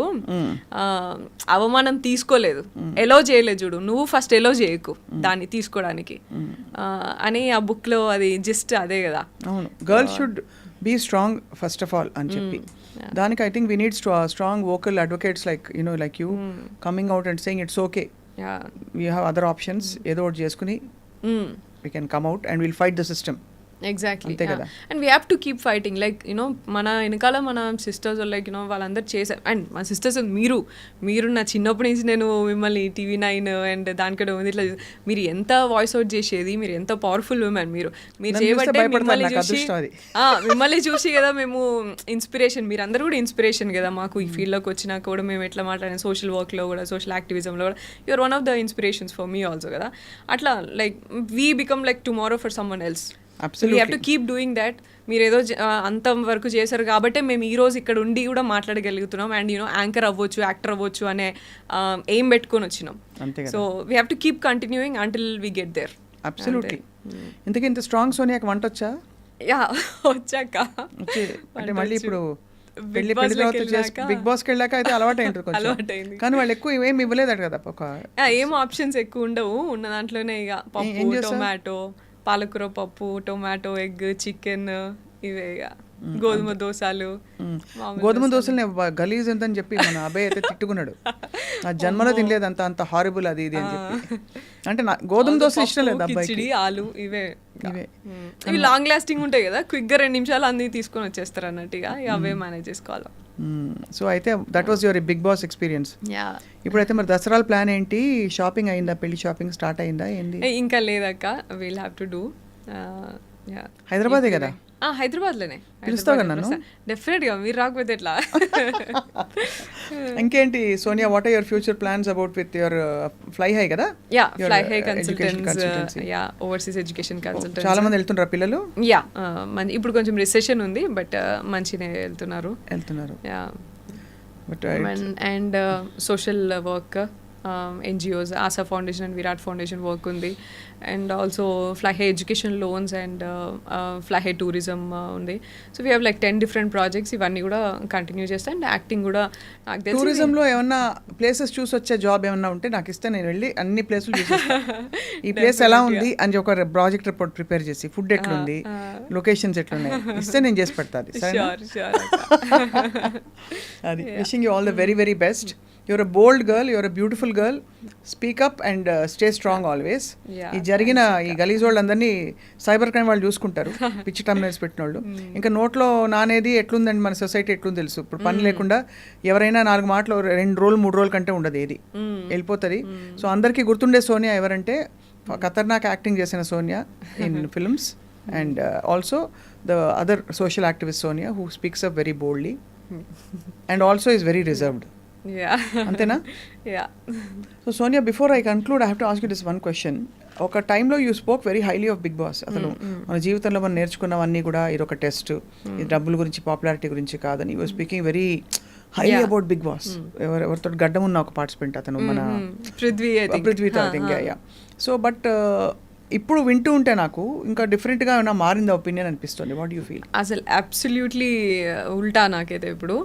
అవమానం తీసుకోలేదు, ఎలో చేయలేదు చూడు, నువ్వు ఫస్ట్ ఎలో చేయకు దాన్ని తీసుకోవడానికి అని ఆ బుక్ లో అది జస్ట్ అదే కదా. అవును, girls should be strong first of all అని చెప్పి. దానికి I think we need strong vocal advocates like you coming out and saying it's okay, we have other options, ఏదో ఒకటి చేసుకుని we can come out and we'll fight the system. Exactly అంతే కదా. And we have to keep fighting like you know మన వెనకాల మన sisters like you know వాళ్ళందరూ చేశారు. అండ్ మా సిస్టర్స్ మీరు నా చిన్నప్పటి నుంచి నేను మిమ్మల్ని TV9 అండ్ దానికంటే ఉంది ఇట్లా మీరు ఎంత వాయిస్ అవుట్ చేసేది, మీరు ఎంత పవర్ఫుల్ ఉమెన్ మీరు నన్ను చూస్తే చేయబట్టే భయపడతారు, నాకు అదృష్టం అది. మిమ్మల్ని చూసి కదా మేము ఇన్స్పిరేషన్, మీరు అందరూ కూడా ఇన్స్పిరేషన్ కదా మాకు ఈ ఫీల్డ్లోకి వచ్చినాక కూడా మేము ఎట్లా మాట్లాడిన సోషల్ వర్క్లో కూడా సోషల్ యాక్టివిజంలో కూడా you're one of the inspirations for me also కదా. అట్లా like we become like tomorrow for someone else. We have to keep doing that. మీరు ఏదో అంత వరకు చేశారు కాబట్టి మేము ఈ రోజు ఇక్కడ ఉండి కూడా మాట్లాడగలుగుతున్నాం అండ్ యూనో యాంకర్ అవ్వచ్చు, యాక్టర్ అవ్వచ్చు అనే ఎయిమ్ పెట్టుకొని వచ్చినాం. So we have to keep continuing until we get there. Absolutely. ఇంతకీ ఇంత స్ట్రాంగ్ సోనియాకి వంట వచ్చా? యా వచ్చాక అంటే మళ్ళీ ఇప్పుడు పెళ్లి తర్వాత బిగ్ బాస్కి వెళ్ళాక అయితే అలవాటు అలవాటైంది. కానీ వాళ్ళు ఎక్కువ ఏమి ఇవ్వలేదట కదా. ఏం ఆప్షన్స్ ఎక్కువ ఉండవు, ఉన్న దాంట్లోనే ఇక పప్పు, టొమాటో, పాలకూర పప్పు, టొమాటో, ఎగ్, చికెన్, ఇవే ఇక గోధుమ దోశలు. గోధుమ దోశలు గలీజ్ ఎంతని చెప్పి మన అబ్బాయి అయితే తిట్టుకున్నాడు. నా జన్మలో తినలేదు అంత హారిబుల్ అది ఇది అని చెప్పి. అంటే నా గోధుమ దోశ ఇష్టం లేదు అబ్బాయికి. ఆలు ఇవే ఇవి లాంగ్ లాస్టింగ్ ఉంటాయి కదా, క్విక్గా 2 నిమిషాలు అన్ని తీసుకొని వచ్చేస్తారు అన్నట్టుగా అవే మేనేజ్ చేసుకోవాలి. సో అయితే that was your Bigg Boss experience. ఇప్పుడైతే మరి దసరాల ప్లాన్ ఏంటి? షాపింగ్ అయిందా? పెళ్లి షాపింగ్ స్టార్ట్ అయిందా? ఏంది? ఇంకా లేదక్క, విల్ హ్యావ్ టు డూ. హైదరాబాదే కదా? హైదరాబాద్లోనే. పిలుస్తావు కదా నన్ను? డెఫినెట్గా, మీరు రాకపోతే ఎట్లా. ఇంకేంటి Sonia, what are your future plans about with your fly high కదా? Yeah, fly high consultants, yeah overseas education consultants. చాలా మంది వెళ్తుంటారు పిల్లలు? యా, ఇప్పుడు కొంచెం రిసెషన్ ఉంది బట్ మంచిగా వెళ్తున్నారు. Yeah, and social work, NGOs, Aasa foundation and Virat foundation work ఉంది. And also fly high education loans and fly high tourism ఉంది. So we have like 10 different projects. ఇవన్నీ కూడా కంటిన్యూ చేస్తాను. అండ్ యాక్టింగ్ కూడా నాకు తెలిసి టూరిజంలో ఏమన్నా ప్లేసెస్ చూసి వచ్చే జాబ్ ఏమన్నా ఉంటే నాకు ఇస్తే నేను వెళ్ళి అన్ని ప్లేసులు చూసేస్తాను. ఈ ప్లేస్ ఎలా ఉంది అని ఒక ప్రాజెక్ట్ రిపోర్ట్ ప్రిపేర్ చేసి, ఫుడ్ ఎట్లుంది, లొకేషన్స్ ఎట్లున్నాయి ఇస్తే నేను చేసి పెడతాను. అది wishing you all the very very best. You're a bold girl, you're a beautiful girl. Speak up and stay strong always. ఈ జరిగిన ఈ గలీజ్ వాళ్ళందరినీ సైబర్ క్రైమ్ వాళ్ళు చూసుకుంటారు, పిచ్చి టమ్నైల్స్ పెట్టిన వాళ్ళు. ఇంకా నోట్లో నానేది ఎట్లుందండి మన సొసైటీ ఎట్లుంది తెలుసు. ఇప్పుడు పని లేకుండా ఎవరైనా 4 మాటలు 2 రోజులు 3 రోజుల కంటే ఉండదు, ఏది వెళ్ళిపోతుంది. సో అందరికీ గుర్తుండే సోనియా ఎవరంటే ఖతర్నాక్ యాక్టింగ్ చేసిన Sonia in films. And also the other social activist Sonia who speaks up very boldly and also is very reserved. అంతేనా? So Sonia, before I conclude I have to ask you this one question. ఒక టైంలో you spoke very highly of Bigg Boss. అసలు మన జీవితంలో మనం నేర్చుకున్నవన్నీ కూడా ఇది ఒక టెస్ట్, ఇది డబ్బుల గురించి పాపులారిటీ గురించి కాదని. You speaking very highly about Bigg Boss. ఎవరితో గడ్డం ఉన్న ఒక పార్టిసిపెంట్ అతను, మన పృథ్వీతో. సో బట్ ఇప్పుడు వింటూ ఉంటే నాకు ఇంకా డిఫరెంట్గా ఏమైనా మారిందా ఒపీనియన్ అనిపిస్తుంది. What you feel? అసలు అబ్సల్యూట్లీ ఉల్టా నాకైతే. ఇప్పుడు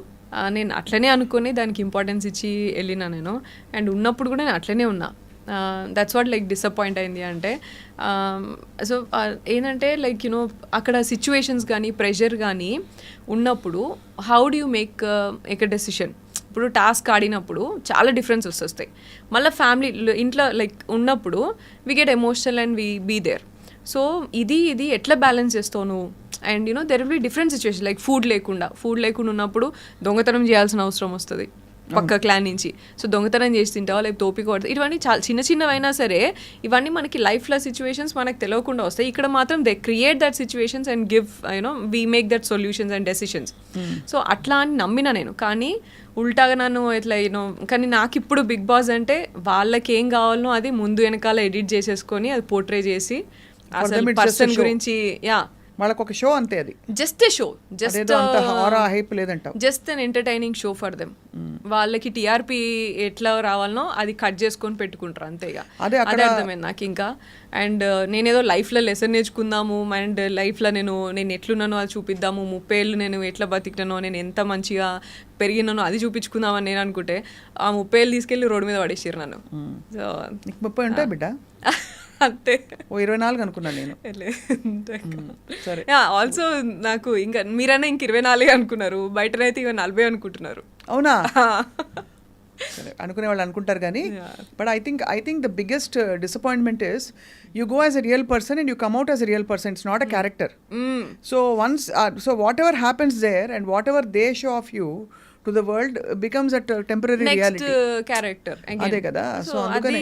నేను అట్లనే అనుకుని దానికి ఇంపార్టెన్స్ ఇచ్చి వెళ్ళినా నేను. అండ్ ఉన్నప్పుడు కూడా నేను అట్లనే ఉన్నా. దట్స్ వాట్ లైక్ డిసప్పాయింట్ అయింది అంటే. సో ఏంటంటే లైక్ యూనో అక్కడ సిచ్యువేషన్స్ కానీ ప్రెషర్ కానీ ఉన్నప్పుడు how do you make a decision. ఇప్పుడు టాస్క్ ఆడినప్పుడు చాలా డిఫరెన్సెస్ వస్తాయి. మళ్ళీ ఫ్యామిలీ ఇంట్లో లైక్ ఉన్నప్పుడు we get emotional and we be there. So ఇది ఎట్లా బ్యాలెన్స్ చేస్తావు నువ్వు? And you know there will be different situation. Like food లేకుండా ఉన్నప్పుడు దొంగతనం చేయాల్సిన అవసరం వస్తుంది పక్క క్లాన్ నుంచి. సో దొంగతనం చేసి తింటావా, లేకపోతే తోపిక పడుతుంది. ఇవన్నీ చాలా చిన్నవైనా సరే ఇవన్నీ మనకి లైఫ్లో సిచ్యువేషన్స్ మనకు తెలియకుండా వస్తాయి. ఇక్కడ మాత్రం they create that situations and give you know we make that solutions and decisions. So అట్లా అని నమ్మిన నేను. కానీ ఉల్టాగా నన్ను ఇట్లా యూనో. కానీ నాకు ఇప్పుడు బిగ్ బాస్ అంటే వాళ్ళకి ఏం కావాలనో అది ముందు వెనకాల ఎడిట్ చేసేసుకొని అది పోర్ట్రే చేసి అసలు పర్సన్ గురించి వాళ్ళకి ఒక షో అంతే, అది just a show, just unentertaining show for them. వాళ్ళకి టీఆర్పీ ఎట్లా రావాలనో అది కట్ చేసుకొని పెట్టుకుంటారు అంతేగా. అదే అర్థమైంది నాకు ఇంకా. అండ్ నేనేదో లైఫ్లో లెసన్ నేర్చుకుందాము అండ్ లైఫ్లో నేను ఎట్లున్నానో అది చూపిద్దాము, 30 ఏళ్ళు నేను ఎట్లా బతికినానో, నేను ఎంత మంచిగా పెరిగినానో అది చూపించుకుందామని నేను అనుకుంటే ఆ 30 ఏళ్ళు తీసుకెళ్ళి రోడ్డు మీద పడేసారు నన్ను. సో 30 ఉంటాయి బిడ్డ అంతే. 24 అనుకున్నాను నేను. సరే. ఆల్సో నాకు ఇంకా మీరైనా ఇంక 24 అనుకున్నారు, బయటనైతే ఇక 40 అనుకుంటున్నారు. అవునా? అనుకునే వాళ్ళు అనుకుంటారు కానీ but I think the biggest disappointment is you go as a real person and you come out as a real person. It's not a character. So once so whatever happens there and whatever they show off you to the world becomes a temporary reality. Character అదే కదా. So అది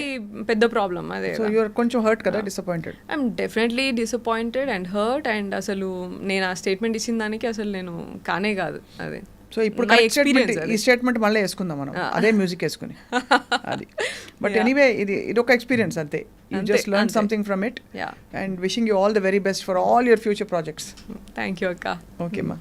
పెద్ద problem. అదే so you're కొంచెం hurt కదా, disappointed. I'm definitely disappointed and hurt. And అసలు నేను ఆ స్టేట్మెంట్ ఇచ్చిన దానికి అసలు నేను కానే కాదు. అదే సో ఇప్పుడు ఈ స్టేట్మెంట్ మళ్ళీ వేసుకుందాం మనం, అదే మ్యూజిక్ వేసుకుని. అది బట్ ఎనీవే ఇది ఒక ఎక్స్పీరియన్స్ అంతే. You just learn something from it and wishing you all the very best for all your future projects. Thank you అక్క. ఓకే అమ్మా.